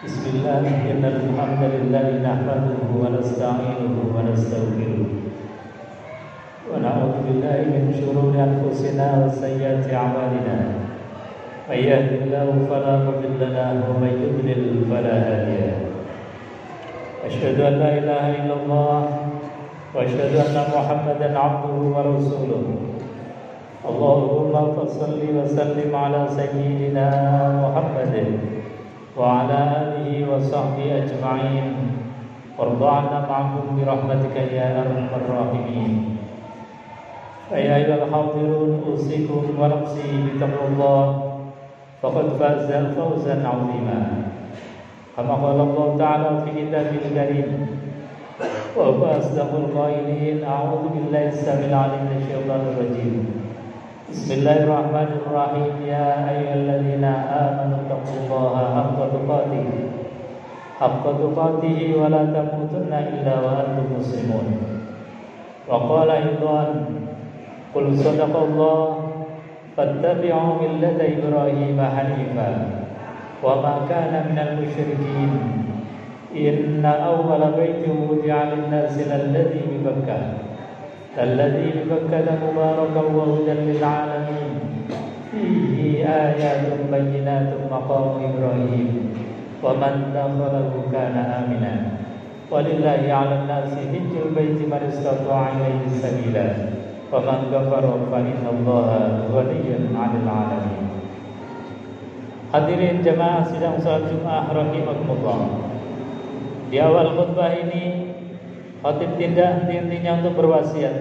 Bismillah, innal hamdalillah nahmaduhu wa nasta'inuhu wa nastaghfiruh wa na'udzu billahi min shururi anfusina wa sayyiati a'malina. May yahdihillahu fala mudilla lahu wa may yudlil fala hadiya lahu. Asyhadu an la ilaha illallah wa asyhadu anna Muhammadan 'abduhu wa rasuluh. Allahumma shalli wa sallim ala sayyidina Muhammadin wa ala alihi wa sahbihi ajma'in. Warḍa'na ma'hum bi rahmatika ya arhamar rahimin. Ya ayyuhal hadirun usikum wa nafsi bi taqwallah faqad faza fawzan 'azima. Kama qala Allah ta'ala fi kitabil karim wa huwa asdaqul qailin. A'udzu billahi as-sami'il 'alim minasy syaithanir rajim. Bismillahirrahmanirrahim. Ya ayyuhalladzina amanu taqullaha haqqa tuqatih wa la tamutunna illa wa antum muslimun. Wa qala aidan qul sadaqallah fattabi'u millata Ibrahim hanifa wa ma kana minal musyrikin. Inna awwala baitin wudi'a lin-nasi lalladzi bi Bakkah الذي ببكة مباركا وهدى للعالمين فيه آيات بينات مقام إبراهيم ومن دخله كان آمنا ولله على الناس حج البيت من استطاع إليه سبيلا ومن كفر فإن الله غني عن العالمين. Hadirin jemaah sidang salat Jumat rahimakumullah. Di awal khutbah ini khatib tidak henti-hentinya untuk berwasiat,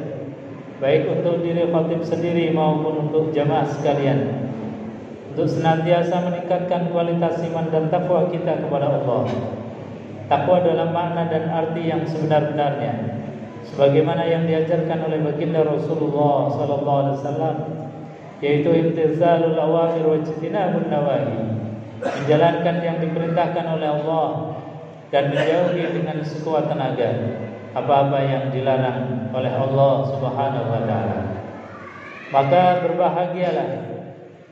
baik untuk diri khatib sendiri maupun untuk jamaah sekalian, untuk senantiasa meningkatkan kualitas iman dan takwa kita kepada Allah. Takwa dalam makna dan arti yang sebenar-benarnya, sebagaimana yang diajarkan oleh baginda Rasulullah SAW, yaitu imtizalul awamir wa ijtinabun nawahi, menjalankan yang diperintahkan oleh Allah dan menjauhi dengan sekuat tenaga apa-apa yang dilarang oleh Allah Subhanahu wa taala. Maka berbahagialah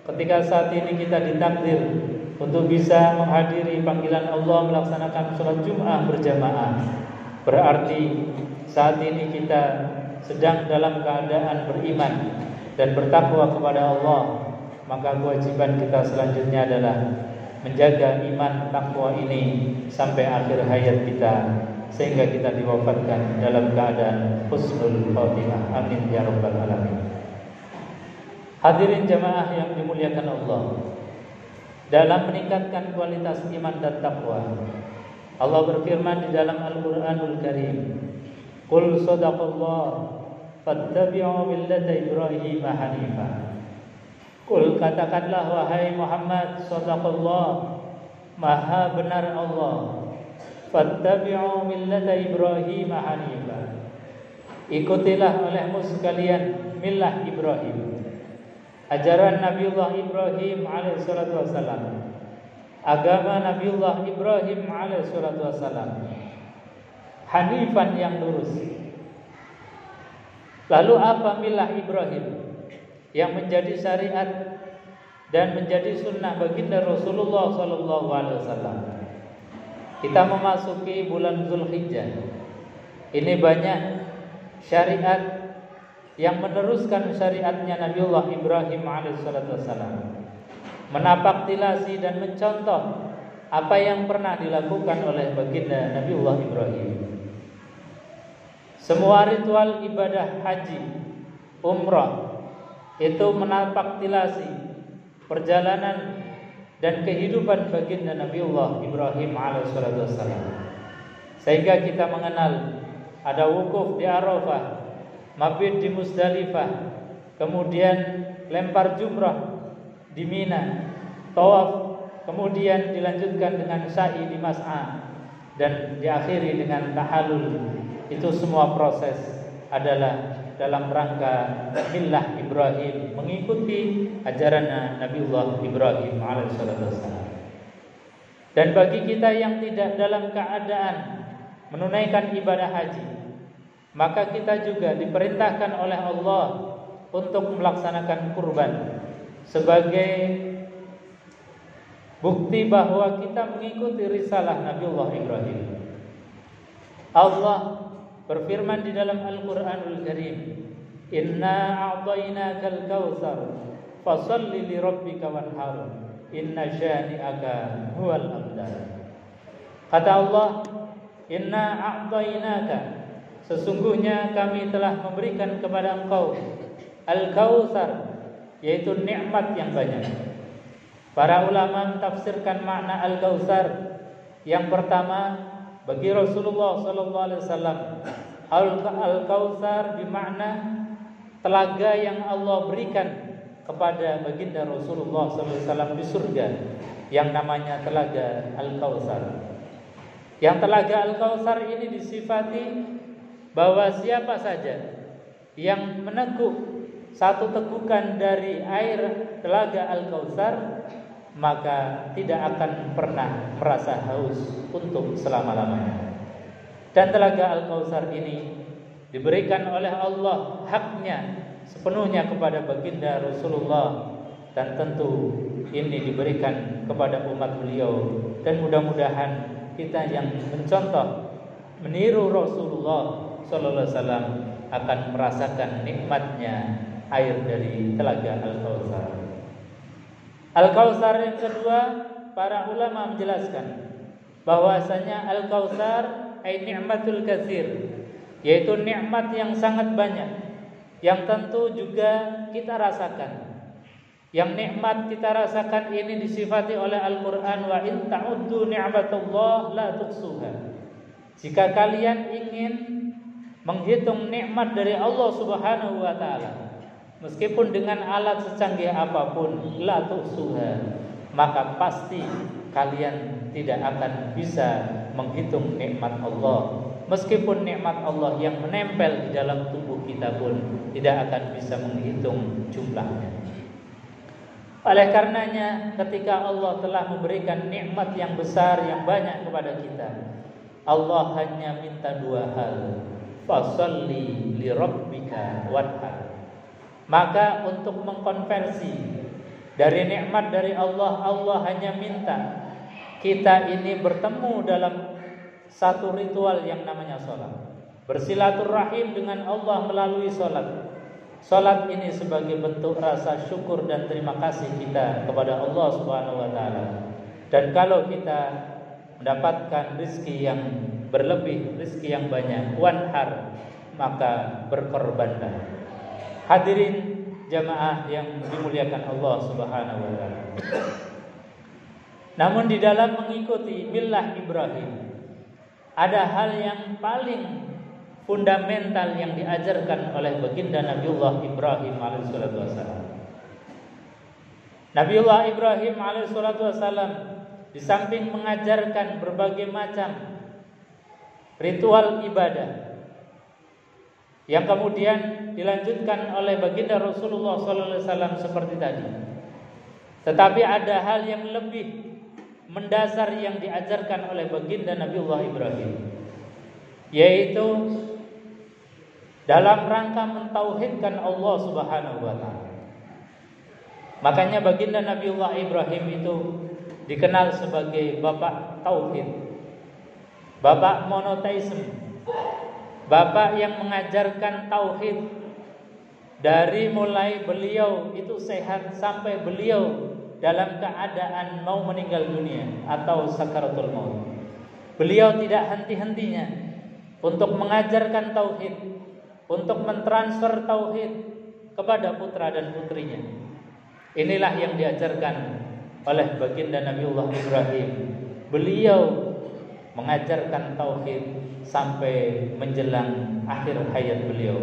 ketika saat ini kita ditakdir untuk bisa menghadiri panggilan Allah melaksanakan sholat Jumat berjamaah. Berarti saat ini kita sedang dalam keadaan beriman dan bertakwa kepada Allah. Maka kewajiban kita selanjutnya adalah menjaga iman takwa ini sampai akhir hayat kita, sehingga kita diwafatkan dalam keadaan husnul khotimah. Amin ya rabbal alamin. Hadirin jamaah yang dimuliakan Allah, dalam meningkatkan kualitas iman dan takwa, Allah berfirman di dalam Al-Qur'anul Karim, qul sadaqallah fattabi'u millata Ibrahim hanifa. Qul, katakanlah wahai Muhammad, sadaqallah, maha benar Allah, fattabi'u millata Ibrahim hanifa, ikutilah olehmu sekalian millah Ibrahim, ajaran Nabiullah Ibrahim alaihi salatu wassalam, agama Nabiullah Ibrahim alaihi salatu wassalam, hanifan yang lurus. Lalu apa millah Ibrahim? Yang menjadi syariat dan menjadi sunnah baginda Rasulullah sallallahu alaihi wasallam. Kita memasuki bulan Zulhijjah. Ini banyak syariat yang meneruskan syariatnya Nabiullah Ibrahim alaihissalam, menapak tilasi dan mencontoh apa yang pernah dilakukan oleh baginda Nabiullah Ibrahim. Semua ritual ibadah haji, umrah itu menapak tilasi perjalanan dan kehidupan baginda Nabiullah Ibrahim alaihissalam. Sehingga kita mengenal ada wukuf di Arafah, mabit di Muzdalifah, kemudian lempar jumrah di Mina, tawaf, kemudian dilanjutkan dengan sa'i di Mas'a, dan diakhiri dengan tahallul. Itu semua proses adalah dalam rangka millah Ibrahim, mengikuti ajaran Nabiullah Ibrahim alaihissalam. Dan bagi kita yang tidak dalam keadaan menunaikan ibadah haji, maka kita juga diperintahkan oleh Allah untuk melaksanakan kurban sebagai bukti bahwa kita mengikuti risalah Nabiullah Ibrahim. Allah berfirman di dalam Al-Qur'anul Karim, "Inna a'tainakal kautsar, fasholli li rabbika wanhar, inna syani'aka huwal abtar." Kata Allah, "Inna a'tainaka," sesungguhnya kami telah memberikan kepada engkau al-kautsar, yaitu nikmat yang banyak. Para ulama mentafsirkan makna al-kautsar. Yang pertama, bagi Rasulullah sallallahu alaihi wasallam, al-kautsar bermakna telaga yang Allah berikan kepada baginda Rasulullah sallallahu alaihi wasallam di surga, yang namanya telaga al-kautsar. Yang telaga al-kautsar ini disifati bahwa siapa saja yang meneguk satu tegukan dari air telaga al-kautsar, maka tidak akan pernah merasa haus untuk selama-lamanya. Dan telaga al-kautsar ini diberikan oleh Allah haknya sepenuhnya kepada baginda Rasulullah, dan tentu ini diberikan kepada umat beliau. Dan mudah-mudahan kita yang mencontoh meniru Rasulullah sallallahu alaihi wasallam akan merasakan nikmatnya air dari telaga al-kautsar. Al-kautsar yang kedua, para ulama menjelaskan bahwasanya al-kautsar ay ni'matul katsir, yaitu nikmat yang sangat banyak, yang tentu juga kita rasakan. Yang nikmat kita rasakan ini disifati oleh Al-Qur'an, wa in ta'uddu ni'matallah la tuhsuha. Jika kalian ingin menghitung nikmat dari Allah Subhanahu wa taala, meskipun dengan alat secanggih apapun, la tuhsuha, maka pasti kalian tidak akan bisa menghitung nikmat Allah. Meskipun nikmat Allah yang menempel di dalam tubuh kita pun tidak akan bisa menghitung jumlahnya. Oleh karenanya, ketika Allah telah memberikan nikmat yang besar, yang banyak kepada kita, Allah hanya minta dua hal, fasholli li rabbika wanhar. Maka untuk mengkonversi dari nikmat dari Allah, Allah hanya minta kita ini bertemu dalam satu ritual yang namanya sholat, bersilaturahim dengan Allah melalui sholat. Sholat ini sebagai bentuk rasa syukur dan terima kasih kita kepada Allah Subhanahu wa taala. Dan kalau kita mendapatkan rezeki yang berlebih, rezeki yang banyak, wanhar, maka berkorbanlah. Hadirin jamaah yang dimuliakan Allah Subhanahu wa taala. Namun di dalam mengikuti millah Ibrahim, ada hal yang paling fundamental yang diajarkan oleh baginda Nabiullah Ibrahim alaihissalatu wassalam. Nabiullah Ibrahim alaihissalatu wassalam di samping mengajarkan berbagai macam ritual ibadah yang kemudian dilanjutkan oleh baginda Rasulullah sallallahu alaihi wasallam seperti tadi, tetapi ada hal yang lebih mendasar yang diajarkan oleh baginda Nabiullah Ibrahim, yaitu dalam rangka mentauhidkan Allah Subhanahu wa taala. Makanya baginda Nabiullah Ibrahim itu dikenal sebagai bapak tauhid, bapak monoteisme, bapak yang mengajarkan tauhid dari mulai beliau itu sehat sampai beliau dalam keadaan mau meninggal dunia atau sakaratul maut. Beliau tidak henti-hentinya untuk mengajarkan tauhid, untuk mentransfer tauhid kepada putra dan putrinya. Inilah yang diajarkan oleh baginda Nabiullah Ibrahim. Beliau mengajarkan tauhid sampai menjelang akhir hayat beliau.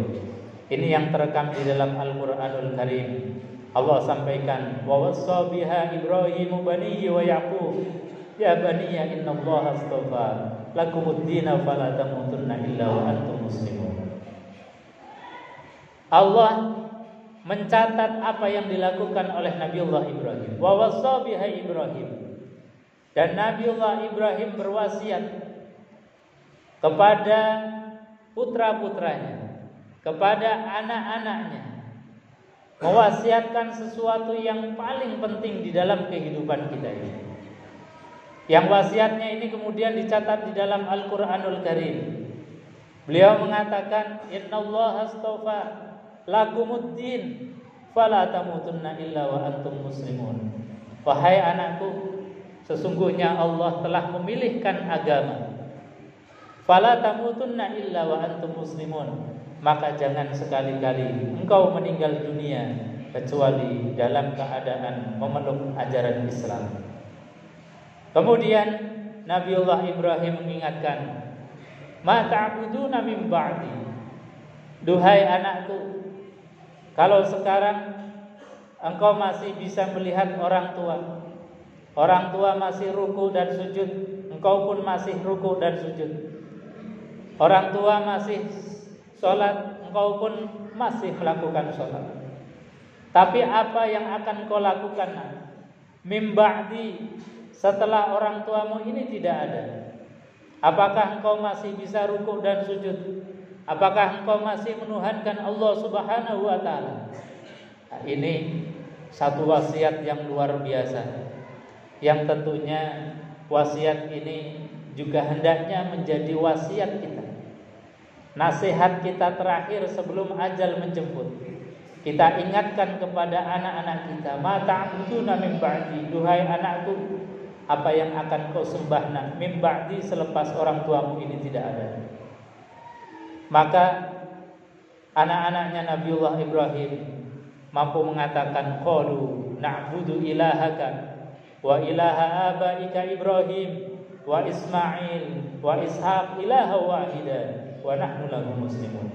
Ini yang terekam di dalam Al-Qur'anul Karim. Allah sampaikan, wa wassa biha Ibrahim banihi wa Yaqub, ya baniya innallaha astafa lakumuddina fala tamutunna illa wa antum muslimun. Allah mencatat apa yang dilakukan oleh Nabiullah Ibrahim. Wa wassa biha Ibrahim. Dan Nabiullah Ibrahim berwasiat kepada putra-putranya, kepada anak-anaknya, mewasiatkan sesuatu yang paling penting di dalam kehidupan kita ini. Yang wasiatnya ini kemudian dicatat di dalam Al-Qur'anul Karim. Beliau mengatakan, innallaha astafa lakumuddin fala tamutunna illa wa antum muslimun. Wahai anakku, sesungguhnya Allah telah memilihkan agama. Fala tamutunna illa wa antum muslimun. Maka jangan sekali-kali engkau meninggal dunia kecuali dalam keadaan memeluk ajaran Islam. Kemudian Nabiullah Ibrahim mengingatkan, ma ta'buduna min ba'di. Duhai anakku, kalau sekarang engkau masih bisa melihat orang tua masih ruku dan sujud, engkau pun masih ruku dan sujud. Orang tua masih sholat, engkau pun masih melakukan sholat. Tapi apa yang akan kau lakukan min ba'di, setelah orang tuamu ini tidak ada? Apakah engkau masih bisa ruku dan sujud? Apakah engkau masih menuhankan Allah Subhanahu wa ta'ala? Nah, ini satu wasiat yang luar biasa, yang tentunya wasiat ini juga hendaknya menjadi wasiat kita, nasihat kita terakhir sebelum ajal menjemput. Kita ingatkan kepada anak-anak kita, ma ta'buduna min ba'di. Duhai anakku, apa yang akan kau sembah min ba'di selepas orang tuamu ini tidak ada? Maka anak-anaknya Nabiullah Ibrahim mampu mengatakan, qalu na'budu ilahaka wa ilaha abaika Ibrahim wa Ismail wa Ishaq ilaha wahida wa nahnu lahu muslimun.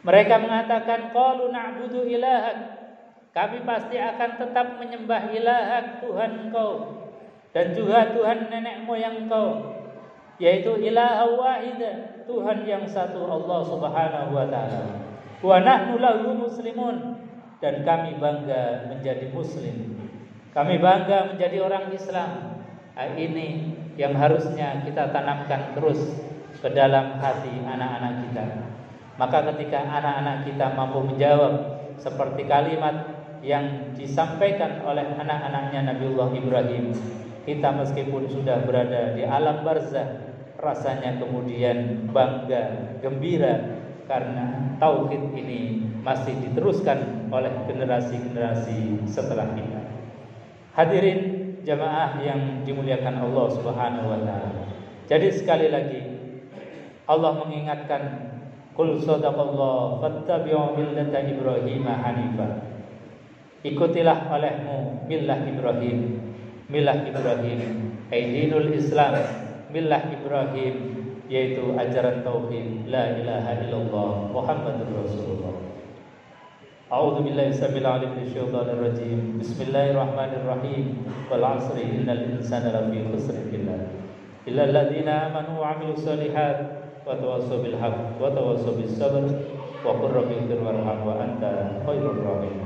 Mereka mengatakan, qalu na'budu ilahak, kami pasti akan tetap menyembah ilahak, Tuhan engkau, dan juga Tuhan nenek moyang engkau, yaitu ilaha wahida, Tuhan yang satu, Allah Subhanahu wa ta'ala. Wa nahnu lahu muslimun, dan kami bangga menjadi muslim, kami bangga menjadi orang Islam. Ini yang harusnya kita tanamkan terus ke dalam hati anak-anak kita. Maka ketika anak-anak kita mampu menjawab seperti kalimat yang disampaikan oleh anak-anaknya Nabiullah Ibrahim, kita meskipun sudah berada di alam barzah, rasanya kemudian bangga, gembira, karena tauhid ini masih diteruskan oleh generasi-generasi setelah kita. Hadirin jamaah yang dimuliakan Allah Subhanahu wa ta'ala. Jadi sekali lagi Allah mengingatkan, qul sadaqallah fattabi'u millata Ibrahim hanifa. Ikutilah olehmu millah Ibrahim. Millah Ibrahim dinul Islam, millah Ibrahim yaitu ajaran tauhid, la ilaha illallah Muhammadur Rasulullah. A'udzu billahi samil alim minasyaitonir rajim. Bismillahirrahmanirrahim. Wal 'asri innal insana lafi khusr illa alladziina amanu wa 'amilus shalihat wa tawassaw bil haqq wa tawassaw bis sabr wa qur rabbi ighfir warham wa anta khairur rahimin.